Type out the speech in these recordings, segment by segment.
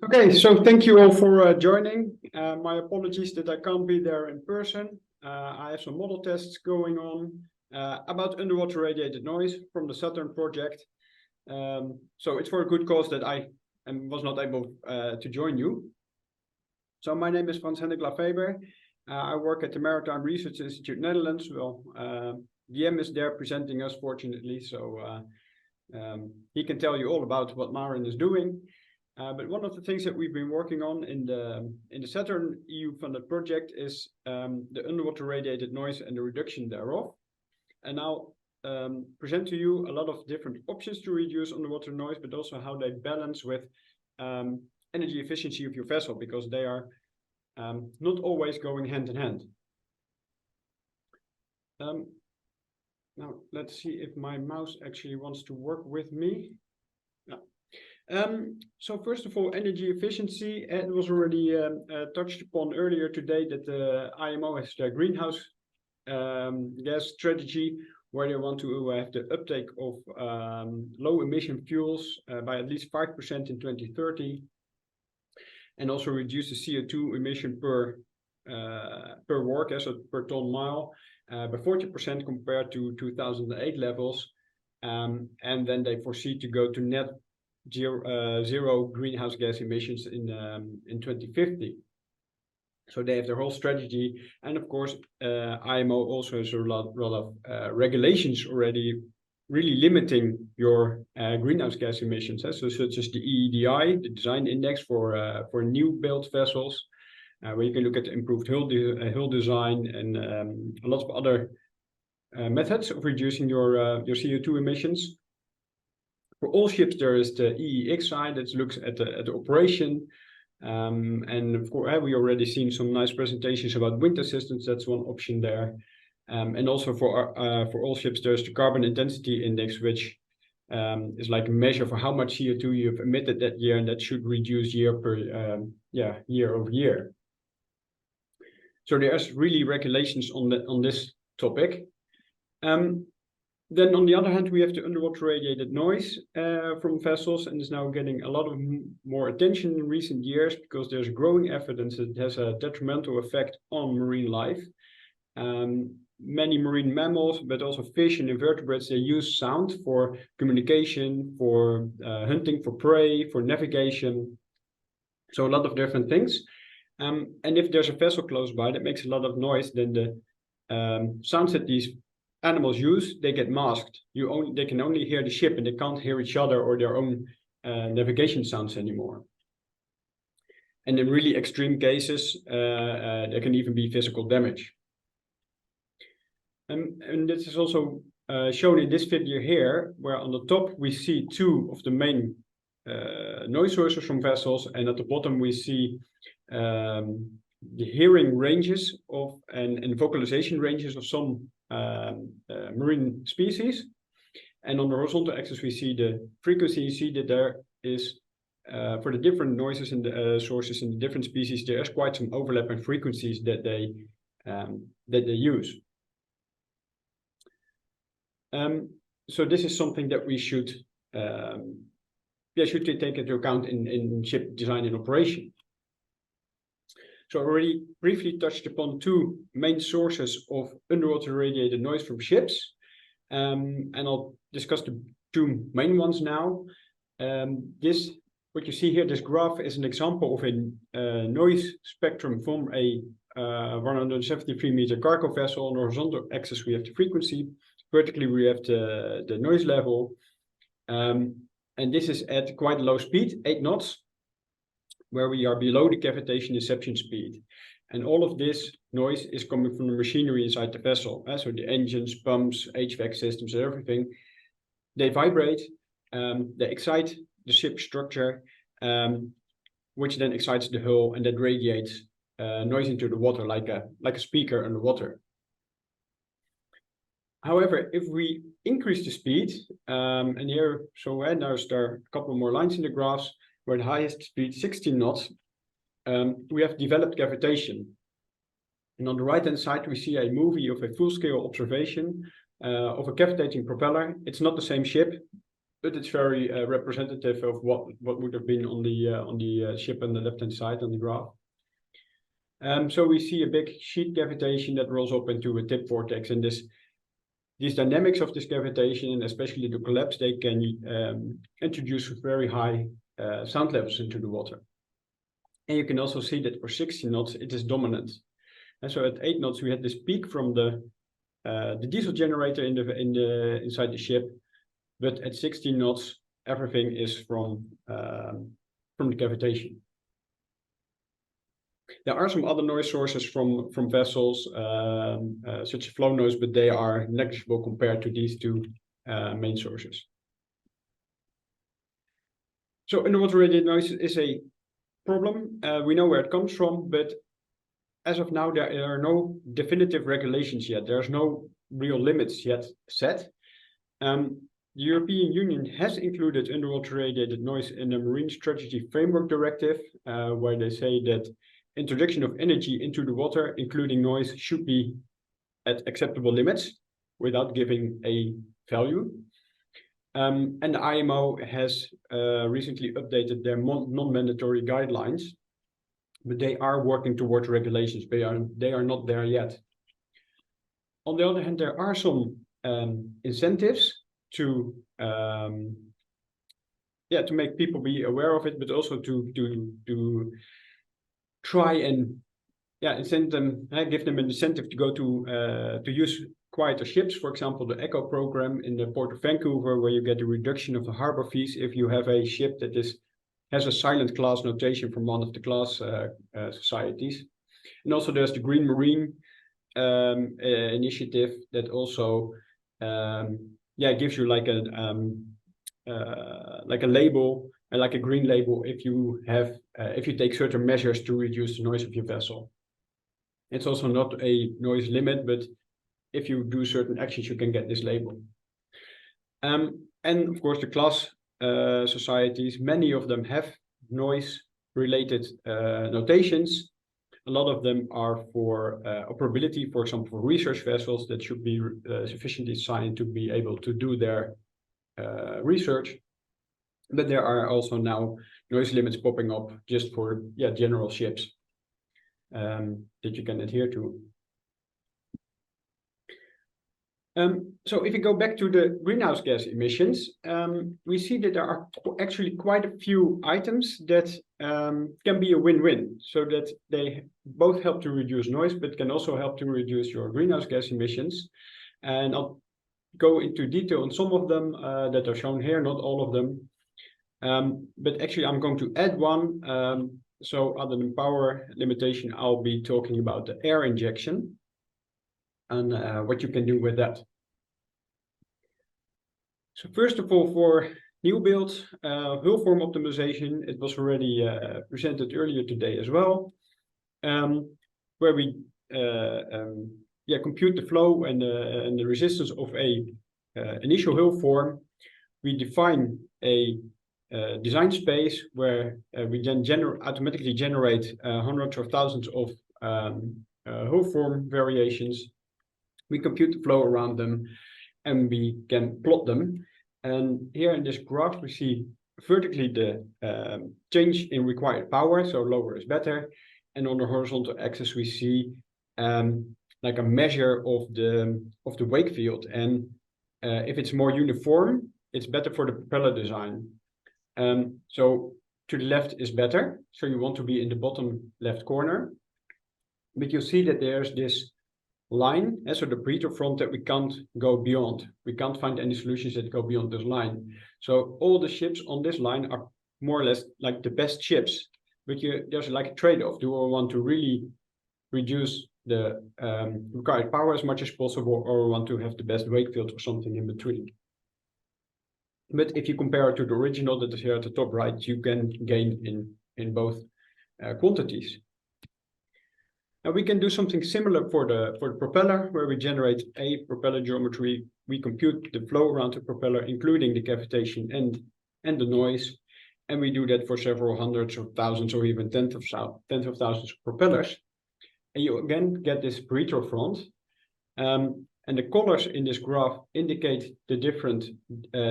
Okay, so thank you all for joining. My apologies that I can't be there in person. I have some model tests going on about underwater radiated noise from the Saturn project. So it's for a good cause that I was not able to join you. So my name is Frans Hendrik Lafebar. I work at the Maritime Research Institute Netherlands. Well, DM is there presenting us, fortunately, so he can tell you all about what Marin is doing. But one of the things that we've been working on in the Saturn EU-funded project is the underwater radiated noise and the reduction thereof. And I'll present to you a lot of different options to reduce underwater noise, but also how they balance with energy efficiency of your vessel, because they are not always going hand in hand. Now, let's see if my mouse actually wants to work with me. So first of all, energy efficiency. It was already touched upon earlier today that the IMO has their greenhouse gas strategy, where they want to have the uptake of low emission fuels by at least 5% in 2030, and also reduce the CO2 emission per work, so per ton mile, by 40% compared to 2008 levels, and then they foresee to go to net zero greenhouse gas emissions in 2050. So they have their whole strategy, and of course IMO also has a lot of regulations already really limiting your greenhouse gas emissions, so such as the EEDI, the design index for new built vessels, where you can look at the improved hull design and a lot of other methods of reducing your CO2 emissions. For all ships, there is the EEX side that looks at the operation, and of course we already seen some nice presentations about wind assistance. That's one option there, and also for all ships, there's the carbon intensity index, which is like a measure for how much CO2 you've emitted that year, and that should reduce year over year. So there's really regulations on this topic. Then on the other hand, we have the underwater radiated noise from vessels, and is now getting a lot of more attention in recent years because there's growing evidence that it has a detrimental effect on marine life. Many marine mammals, but also fish and invertebrates, they use sound for communication, for hunting, for prey, for navigation. So a lot of different things. And if there's a vessel close by that makes a lot of noise, then the sounds that these animals use, they get masked. They can only hear the ship, and they can't hear each other or their own navigation sounds anymore. And in really extreme cases, there can even be physical damage. And this is also shown in this figure here, where on the top we see two of the main noise sources from vessels, and at the bottom we see the hearing ranges of and vocalization ranges of some marine species. And on the horizontal axis we see the frequency. You see that there is for the different noises and the sources in the different species, there is quite some overlap in frequencies that they use. So this is something that we should take into account in ship design and operation. So I already briefly touched upon two main sources of underwater radiated noise from ships, and I'll discuss the two main ones now. What you see here, this graph is an example of a noise spectrum from a 173 meter cargo vessel. On the horizontal axis we have the frequency, vertically we have the noise level, and this is at quite low speed, 8 knots. Where we are below the cavitation inception speed. And all of this noise is coming from the machinery inside the vessel. So the engines, pumps, HVAC systems, and everything, they vibrate, they excite the ship structure, which then excites the hull, and that radiates noise into the water like a speaker underwater. However, if we increase the speed, and here, so there's a couple more lines in the graphs, where the highest speed, 16 knots, we have developed cavitation. And on the right-hand side, we see a movie of a full-scale observation of a cavitating propeller. It's not the same ship, but it's very representative of what would have been on the ship on the left-hand side on the graph. So we see a big sheet cavitation that rolls up into a tip vortex, and these dynamics of this cavitation, and especially the collapse, they can introduce very high sound levels into the water. And you can also see that for 60 knots, it is dominant. And so at 8 knots, we had this peak from the diesel generator inside the ship, but at 60 knots, everything is from the cavitation. There are some other noise sources from vessels, such as flow noise, but they are negligible compared to these two main sources. So underwater radiated noise is a problem. We know where it comes from, but as of now, there are no definitive regulations yet. There's no real limits yet set. The European Union has included underwater radiated noise in the Marine Strategy Framework Directive, where they say that introduction of energy into the water, including noise, should be at acceptable limits without giving a value. And the IMO has recently updated their non-mandatory guidelines, but they are working towards regulations. They are not there yet. On the other hand, there are some incentives to make people be aware of it, but also to try and incent them, give them an incentive to go to use quieter ships. For example, the ECHO program in the Port of Vancouver, where you get a reduction of the harbor fees if you have a ship that has a silent class notation from one of the class societies. And also there's the Green Marine initiative that also gives you like a label, like a green label, if you take certain measures to reduce the noise of your vessel. It's also not a noise limit, but if you do certain actions, you can get this label. And of course, the class societies, many of them have noise-related notations. A lot of them are for operability, for example, for research vessels that should be sufficiently signed to be able to do their research. But there are also now noise limits popping up just for general ships that you can adhere to. So if you go back to the greenhouse gas emissions, we see that there are actually quite a few items that can be a win-win, so that they both help to reduce noise, but can also help to reduce your greenhouse gas emissions. And I'll go into detail on some of them that are shown here, not all of them. But actually, I'm going to add one. So other than power limitation, I'll be talking about the air injection and what you can do with that. So first of all, for new build hull form optimization, it was already presented earlier today as well, where we compute the flow and the resistance of a initial hull form. We define a design space where we then automatically generate hundreds or thousands of hull form variations. We compute the flow around them, and we can plot them. And here in this graph, we see vertically the change in required power, so lower is better. And on the horizontal axis, we see like a measure of the wake field. And if it's more uniform, it's better for the propeller design. So to the left is better. So you want to be in the bottom left corner. But you'll see that there's this line, so the breather front, that we can't go beyond. We can't find any solutions that go beyond this line. So all the ships on this line are more or less like the best ships, but there's like a trade-off. Do I want to really reduce the required power as much as possible, or want to have the best wake field or something in between? But if you compare it to the original that is here at the top right, you can gain in both quantities. Now we can do something similar for the propeller, where we generate a propeller geometry. We compute the flow around the propeller, including the cavitation and the noise, and we do that for several hundreds of thousands or even tens of thousands of propellers. And you again get this breather front, and the colors in this graph indicate the different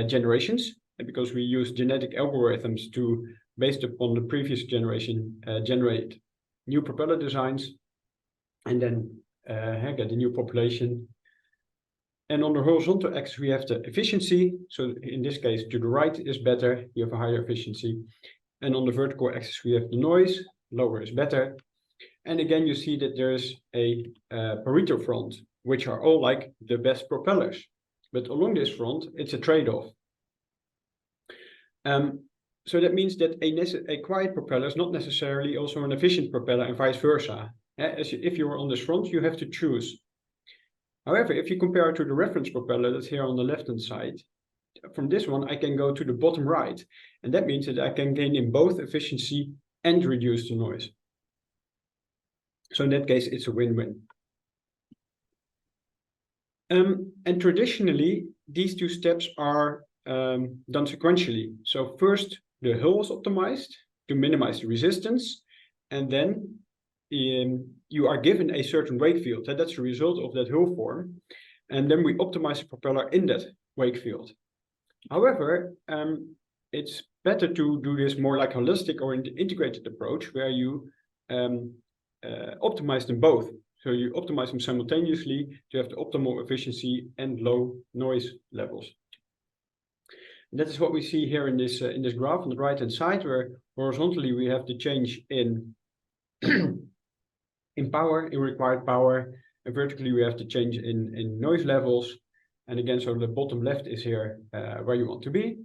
generations because we use genetic algorithms to, based upon the previous generation, generate new propeller designs, and then get a new population. And on the horizontal axis, we have the efficiency. So in this case, to the right is better, you have a higher efficiency. And on the vertical axis, we have the noise, lower is better. And again, you see that there's a Pareto front, which are all like the best propellers. But along this front, it's a trade-off. So that means that a quiet propeller is not necessarily also an efficient propeller, and vice versa. If you're on this front, you have to choose. However, if you compare it to the reference propeller that's here on the left-hand side, from this one, I can go to the bottom right. And that means that I can gain in both efficiency and reduce the noise. So in that case, it's a win-win. And traditionally, these two steps are done sequentially. So first, the hull is optimized to minimize the resistance, and then you are given a certain wake field. That's the result of that hull form, and then we optimize the propeller in that wake field. However, it's better to do this more like holistic or integrated approach, where you optimize them both. So you optimize them simultaneously to have the optimal efficiency and low noise levels. And that is what we see here in this graph on the right-hand side, where horizontally we have the change in in power, in required power, and vertically we have the change in noise levels. And again, so the bottom left is here where you want to be.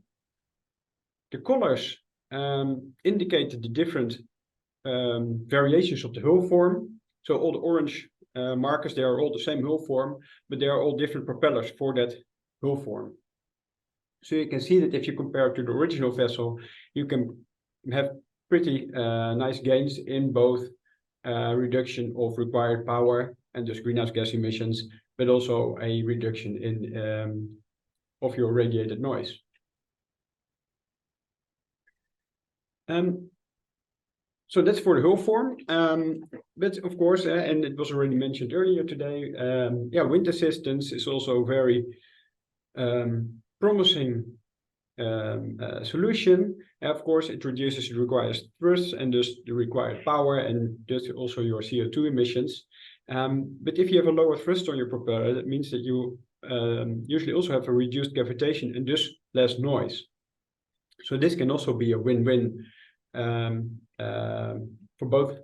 The colors indicate the different variations of the hull form. So all the orange markers, they are all the same hull form, but they are all different propellers for that hull form. So you can see that if you compare it to the original vessel, you can have pretty nice gains in both reduction of required power and thus greenhouse gas emissions, but also a reduction in of your radiated noise. So that's for the hull form, but of course, and it was already mentioned earlier today, wind assistance is also very promising solution. Of course, it reduces the required thrust and thus the required power, and thus also your CO2 emissions. But if you have a lower thrust on your propeller, that means that you usually also have a reduced gravitation and thus less noise. So this can also be a win-win for both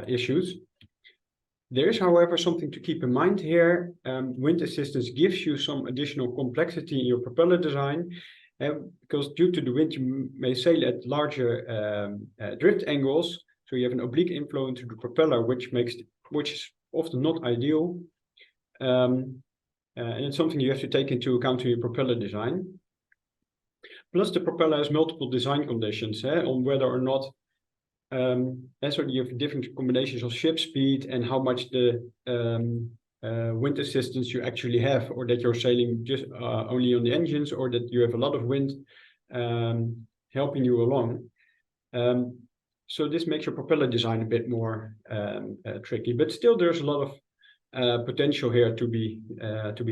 issues. There is, however, something to keep in mind here. Wind assistance gives you some additional complexity in your propeller design, because due to the wind, you may sail at larger drift angles, so you have an oblique inflow into the propeller, which is often not ideal, and it's something you have to take into account in your propeller design. Plus, the propeller has multiple design conditions on whether or not. So you have different combinations of ship speed and how much the wind assistance you actually have, or that you're sailing just only on the engines, or that you have a lot of wind helping you along. So this makes your propeller design a bit more tricky, but still there's a lot of potential here to be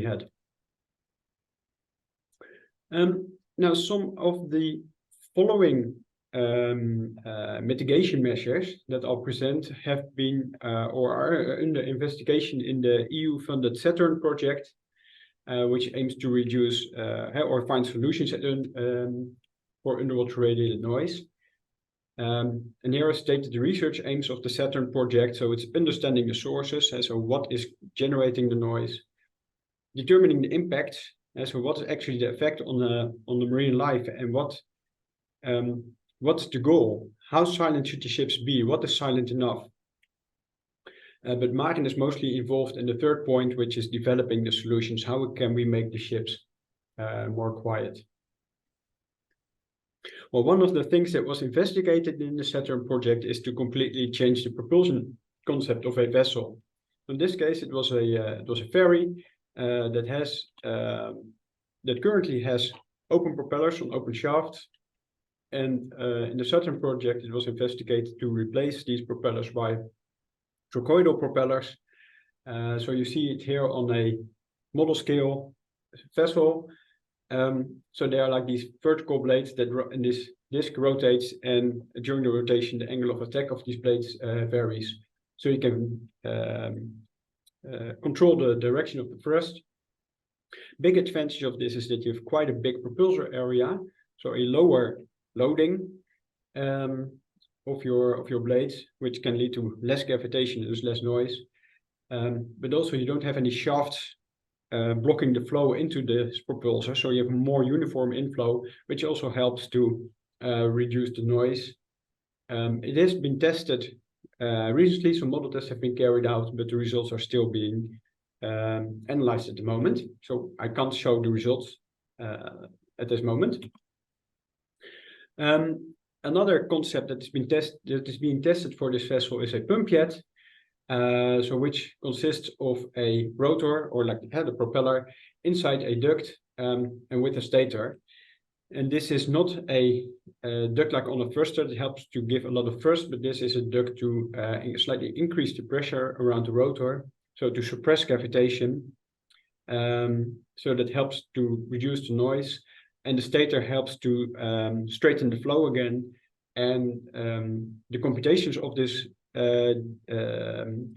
had. Now, some of the following mitigation measures that I'll present have been or are under investigation in the EU-funded Saturn project, which aims to reduce or find solutions for underwater radiated noise. And here I stated the research aims of the Saturn project. So it's understanding the sources, so what is generating the noise, determining the impacts, so what is actually the effect on the marine life, and what's the goal? How silent should the ships be? What is silent enough? But Martin is mostly involved in the third point, which is developing the solutions. How can we make the ships more quiet? Well, one of the things that was investigated in the Saturn project is to completely change the propulsion concept of a vessel. In this case, it was a ferry that currently has open propellers on open shafts. And in the Saturn project, it was investigated to replace these propellers by trochoidal propellers. So you see it here on a model scale vessel. So they are like these vertical blades that and this disc rotates, and during the rotation, the angle of attack of these blades varies. So you can control the direction of the thrust. Big advantage of this is that you have quite a big propulsor area, so a lower loading of your blades, which can lead to less cavitation, there's less noise. But also you don't have any shafts blocking the flow into this propulsor, so you have more uniform inflow, which also helps to reduce the noise. It has been tested recently, some model tests have been carried out, but the results are still being analyzed at the moment, so I can't show the results at this moment. Another concept that is being tested for this vessel is a pump jet, so which consists of a rotor, or like the propeller, inside a duct and with a stator. And this is not a duct like on a thruster that helps to give a lot of thrust, but this is a duct to slightly increase the pressure around the rotor, so to suppress cavitation. So that helps to reduce the noise, and the stator helps to straighten the flow again. And the computations of this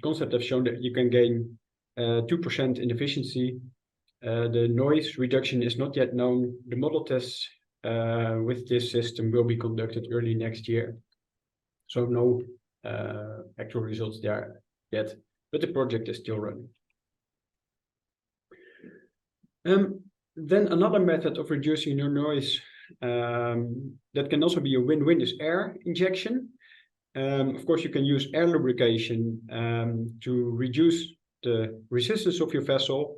concept have shown that you can gain 2% in efficiency. The noise reduction is not yet known. The model tests with this system will be conducted early next year. So no actual results there yet, but the project is still running. Then another method of reducing your noise that can also be a win-win is air injection. Of course, you can use air lubrication to reduce the resistance of your vessel,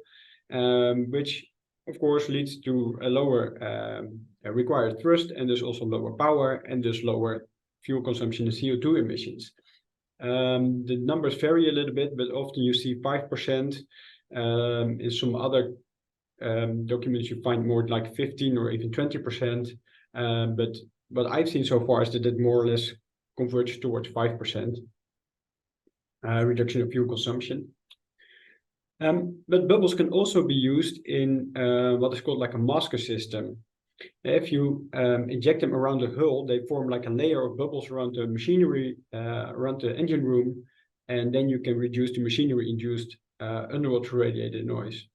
which of course leads to a lower required thrust, and there's also lower power, and there's lower fuel consumption and CO2 emissions. The numbers vary a little bit, but often you see 5%. In some other documents you find more like 15 or even 20%. But what I've seen so far is that it more or less converges towards 5% reduction of fuel consumption. But bubbles can also be used in what is called like a masker system. If you inject them around the hull, they form like a layer of bubbles around the machinery, around the engine room, and then you can reduce the machinery-induced underwater radiated noise.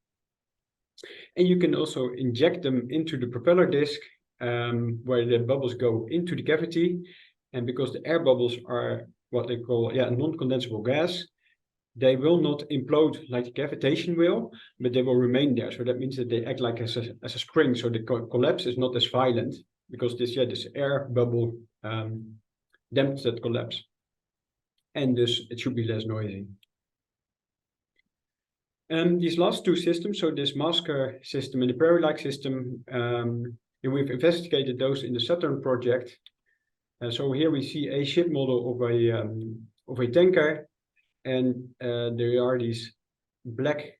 And you can also inject them into the propeller disc, where the bubbles go into the cavity. And because the air bubbles are what they call a non-condensable gas, they will not implode like the cavitation will, but they will remain there. So that means that they act like as a spring. So the collapse is not as violent because this air bubble dampens that collapse. And thus it should be less noisy. These last two systems, so this masker system and the prairie-like system, we've investigated those in the Saturn project. So here we see a ship model of a tanker, and there are these black.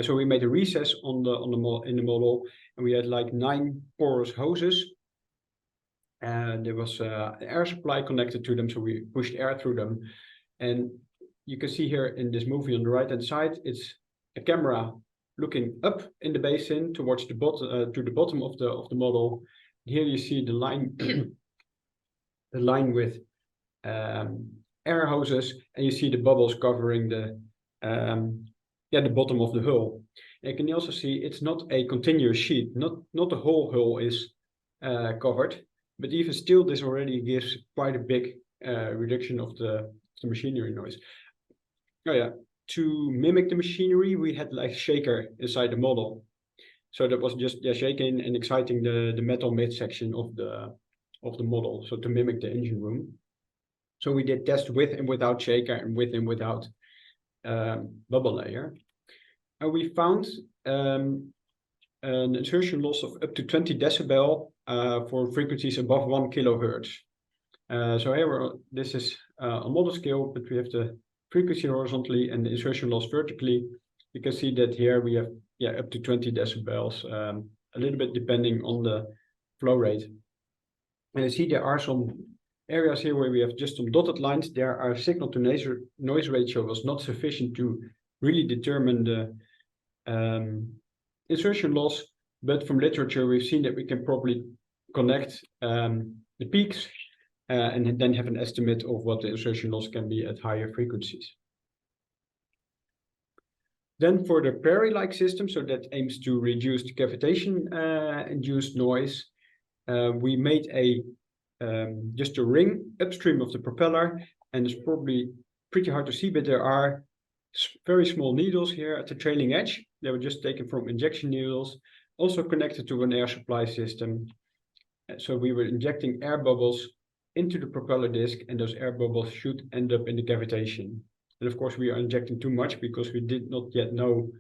So we made a recess in the model, and we had like 9 porous hoses, and there was an air supply connected to them, so we pushed air through them. And you can see here in this movie on the right-hand side, it's a camera looking up in the basin towards the bottom, to the bottom of the model. Here you see the line, the line with air hoses, and you see the bubbles covering the bottom of the hull. And you can also see it's not a continuous sheet. Not the whole hull is covered, but even still, this already gives quite a big reduction of the machinery noise. Oh yeah. To mimic the machinery, we had like a shaker inside the model, so that was just shaking and exciting the metal midsection of the model, so to mimic the engine room. So we did test with and without shaker, and with and without bubble layer, and we found an insertion loss of up to 20 decibel for frequencies above 1 kilohertz. So here this is a model scale, but we have the frequency horizontally and the insertion loss vertically. You can see that here we have up to 20 decibels, a little bit depending on the flow rate. And you see there are some areas here where we have just some dotted lines. There our signal to noise ratio was not sufficient to really determine the insertion loss, But from literature, we've seen that we can probably connect the peaks and then have an estimate of what the insertion loss can be at higher frequencies. Then for the prairie-like system, so that aims to reduce the cavitation-induced noise, we made just a ring upstream of the propeller, and it's probably pretty hard to see, but there are very small needles here at the trailing edge. They were just taken from injection needles, also connected to an air supply system. So we were injecting air bubbles into the propeller disc, and those air bubbles should end up in the cavitation. And of course, we are injecting too much because we did not yet know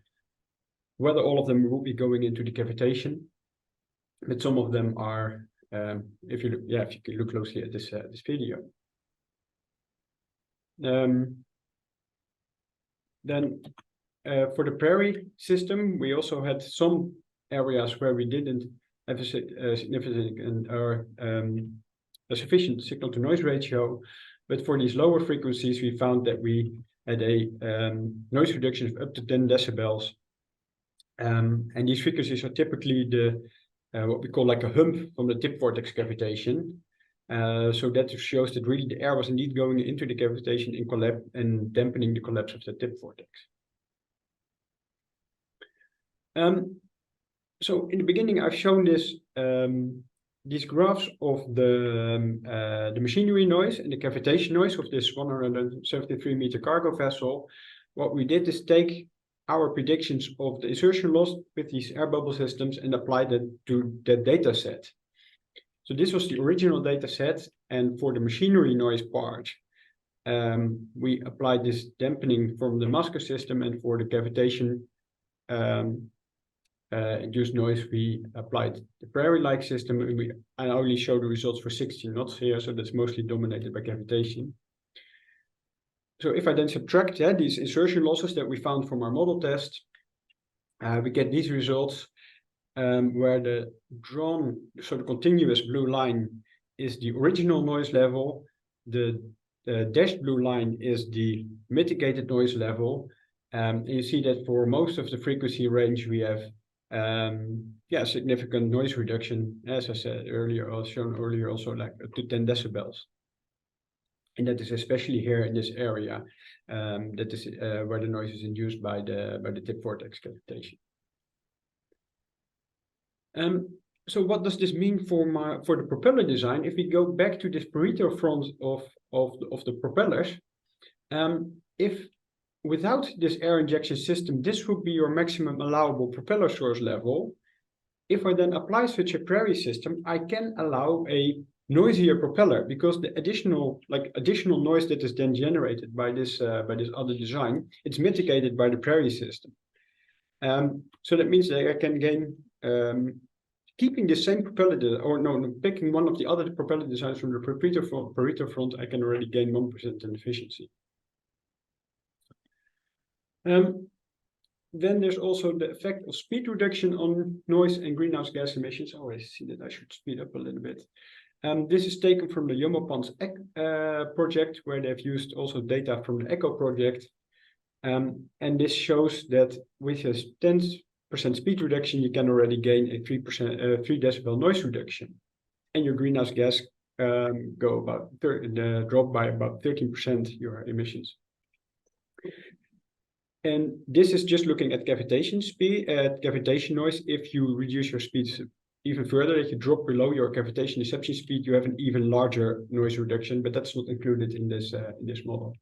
whether all of them will be going into the cavitation. But some of them are, if you look closely at this video. Then for the prairie system, we also had some areas where we didn't have a significant or a sufficient signal-to-noise ratio. But for these lower frequencies, we found that we had a noise reduction of up to 10 decibels. And these frequencies are typically the what we call like a hump from the tip vortex cavitation. So that shows that really the air was indeed going into the cavitation and dampening the collapse of the tip vortex. So in the beginning, I've shown these graphs of the machinery noise and the cavitation noise of this 173-meter cargo vessel. What we did is take our predictions of the insertion loss with these air bubble systems and apply that to that data set. So this was the original data set, and for the machinery noise part, we applied this dampening from the masker system, and for the cavitation induced noise, we applied the prairie-like system, and I only show the results for 16 knots here, so that's mostly dominated by cavitation. So if I then subtract these insertion losses that we found from our model test, we get these results where the continuous blue line is the original noise level, the dashed blue line is the mitigated noise level, and you see that for most of the frequency range we have significant noise reduction, as I said earlier, or shown earlier, also like up to 10 decibels. And that is especially here in this area, that is where the noise is induced by the tip vortex cavitation. So what does this mean for the propeller design? If we go back to this Pareto front of the propellers, if without this air injection system, this would be your maximum allowable propeller source level. If I then apply such a prairie system, I can allow a noisier propeller, because the additional noise that is then generated by this other design, it's mitigated by the prairie system. So that means that I can gain, keeping the same propeller, picking one of the other propeller designs from the Pareto front, I can already gain 1% in efficiency. Then there's also the effect of speed reduction on noise and greenhouse gas emissions. Oh, I see that I should speed up a little bit. This is taken from the Jumbo-Pan's project, where they've used also data from the ECHO project. And this shows that with a 10% speed reduction, you can already gain a 3 decibel noise reduction. And your greenhouse gas drop by about 13% your emissions. And this is just looking at cavitation noise. If you reduce your speeds even further, that you drop below your cavitation inception speed, you have an even larger noise reduction, but that's not included in this model.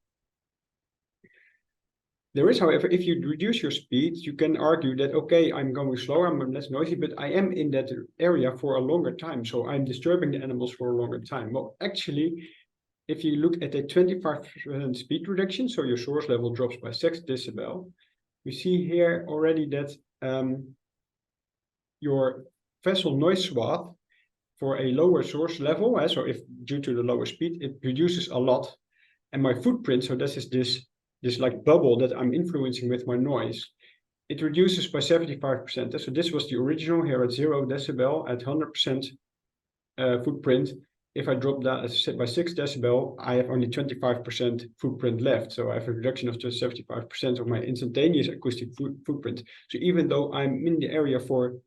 There is, however, if you reduce your speed, you can argue that, okay, I'm going slower, I'm less noisy, but I am in that area for a longer time, so I'm disturbing the animals for a longer time. Well, actually, if you look at a 25% speed reduction, so your source level drops by 6 decibel, we see here already that your vessel noise swath for a lower source level, so if due to the lower speed, it reduces a lot. And my footprint, so this is this like bubble that I'm influencing with my noise, it reduces by 75%. So this was the original here at 0 decibel at 100% footprint. If I drop that by 6 decibel, I have only 25% footprint left. So I have a reduction of just 75% of my instantaneous acoustic footprint. So even though I'm in the area for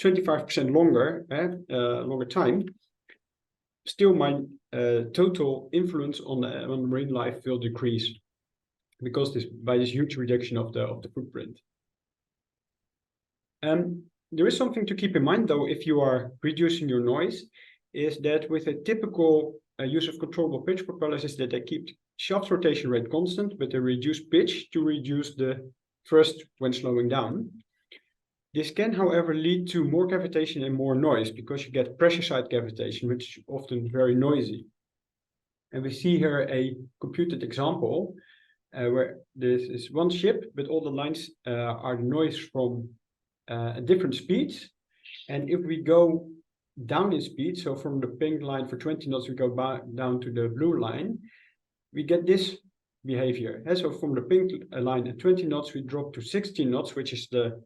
25% longer, longer time, still my total influence on marine life will decrease because by this huge reduction of the footprint. There is something to keep in mind though, if you are reducing your noise, is that with a typical use of controllable pitch propellers is that they keep shaft rotation rate constant, but they reduce pitch to reduce the thrust when slowing down. This can, however, lead to more cavitation and more noise because you get pressure side cavitation, which is often very noisy. And we see here a computed example where this is one ship, but all the lines are noise from different speeds. And if we go down in speed, so from the pink line for 20 knots, we go down to the blue line, we get this behavior. And so from the pink line at 20 knots, we drop to 16 knots, which is the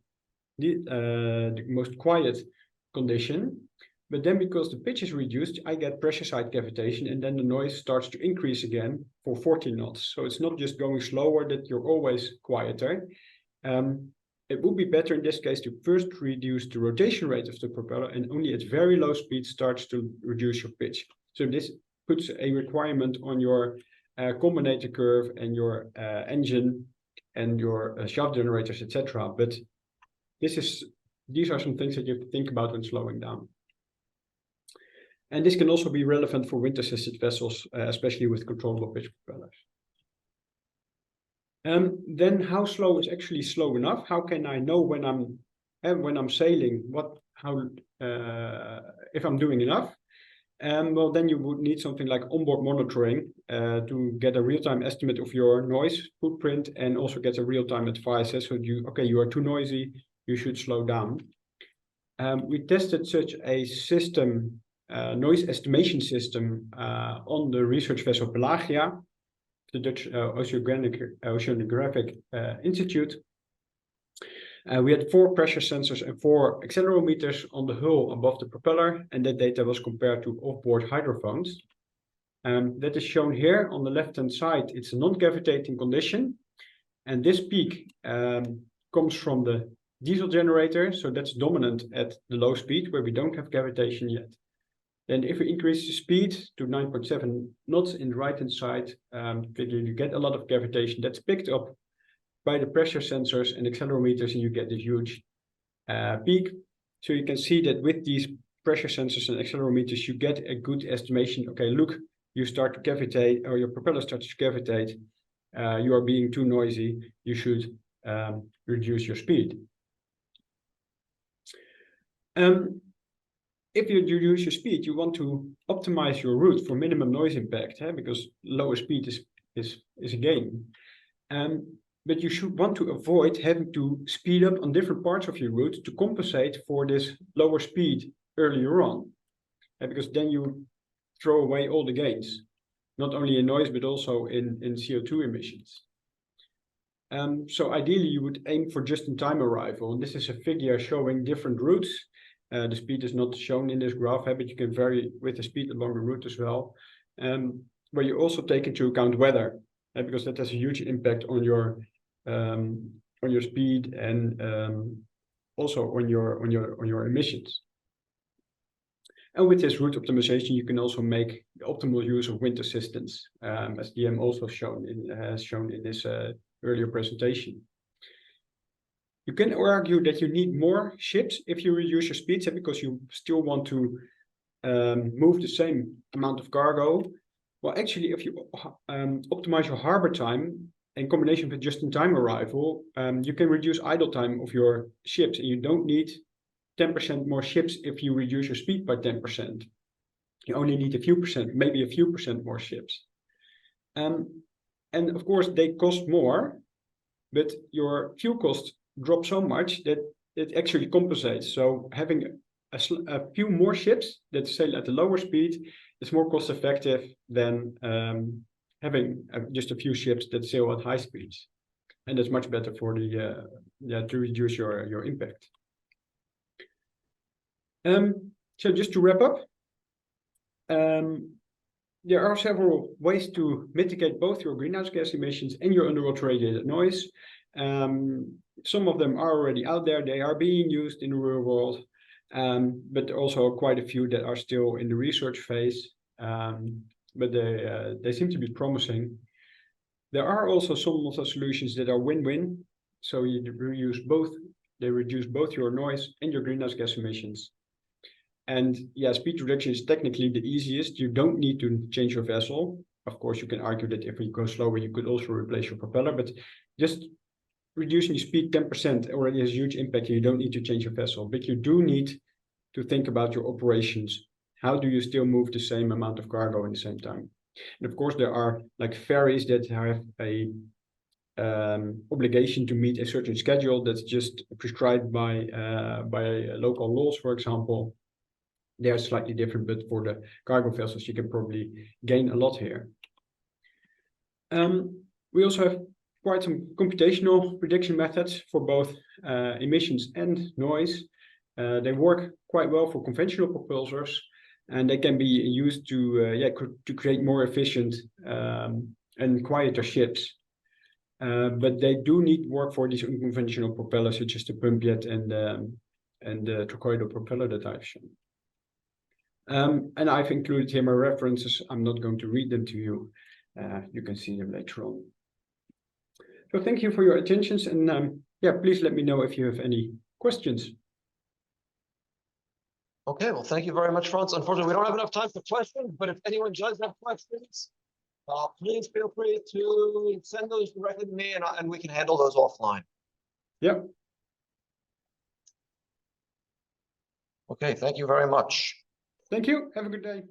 most quiet condition. But then because the pitch is reduced, I get pressure side cavitation, and then the noise starts to increase again for 14 knots. So it's not just going slower that you're always quieter. It would be better in this case to first reduce the rotation rate of the propeller, and only at very low speed starts to reduce your pitch. So this puts a requirement on your combinator curve and your engine and your shaft generators, etc. But these are some things that you have to think about when slowing down. And this can also be relevant for wind-assisted vessels, especially with controllable pitch propellers. Then how slow is actually slow enough? How can I know when I'm sailing if I'm doing enough? Well, then you would need something like onboard monitoring to get a real-time estimate of your noise footprint and also get a real-time advice. So you are too noisy, you should slow down. We tested such a system, noise estimation system, on the research vessel Pelagia, the Dutch Oceanographic Institute. We had 4 pressure sensors and 4 accelerometers on the hull above the propeller, and that data was compared to off-board hydrophones. That is shown here on the left-hand side. It's a non-cavitating condition, and this peak comes from the diesel generator, so that's dominant at the low speed where we don't have cavitation yet. Then if we increase the speed to 9.7 knots in the right-hand side, you get a lot of cavitation that's picked up by the pressure sensors and accelerometers, and you get this huge peak. So you can see that with these pressure sensors and accelerometers, you get a good estimation. Okay, look, you start to cavitate, or your propeller starts to cavitate. You are being too noisy. You should reduce your speed. If you reduce your speed, you want to optimize your route for minimum noise impact, because lower speed is a gain. But you should want to avoid having to speed up on different parts of your route to compensate for this lower speed earlier on, because then you throw away all the gains, not only in noise, but also in CO2 emissions. So ideally, you would aim for just-in-time arrival. And this is a figure showing different routes. The speed is not shown in this graph, but you can vary with the speed along the route as well. Where you also take into account weather, because that has a huge impact on your speed and also on your emissions. And with this route optimization, you can also make the optimal use of wind assistance, as DM also has shown in this earlier presentation. You can argue that you need more ships if you reduce your speeds, because you still want to move the same amount of cargo. Well, actually, if you optimize your harbor time in combination with just-in-time arrival, you can reduce idle time of your ships, and you don't need 10% more ships if you reduce your speed by 10%. You only need a few percent, maybe a few percent more ships. And of course, they cost more, but your fuel costs drop so much that it actually compensates. So having a few more ships that sail at a lower speed is more cost effective than having just a few ships that sail at high speeds. And that's much better for the to reduce your impact. So just to wrap up, there are several ways to mitigate both your greenhouse gas emissions and your underwater radiated noise. Some of them are already out there. They are being used in the real world. but also quite a few that are still in the research phase, but they seem to be promising. There are also some of the solutions that are win-win, so they reduce both your noise and your greenhouse gas emissions. And yeah, speed reduction is technically the easiest. You don't need to change your vessel. Of course, you can argue that if you go slower, you could also replace your propeller, but just reducing the speed 10% already has a huge impact. You don't need to change your vessel, but you do need to think about your operations. How do you still move the same amount of cargo in the same time? And of course, there are like ferries that have a obligation to meet a certain schedule that's just prescribed by local laws, for example. They're slightly different, but for the cargo vessels, you can probably gain a lot here. We also have quite some computational prediction methods for both emissions and noise. They work quite well for conventional propulsors, and they can be used to create more efficient and quieter ships. But they do need work for these unconventional propellers, such as the pump jet and the trochoidal propeller that I've shown. And I've included here my references. I'm not going to read them to you. You can see them later on. So thank you for your attentions, and please let me know if you have any questions. Okay, well, thank you very much, Frans. Unfortunately, we don't have enough time for questions, but if anyone does have questions, please feel free to send those directly to me, and we can handle those offline. Yep. Okay, thank you very much. Thank you. Have a good day.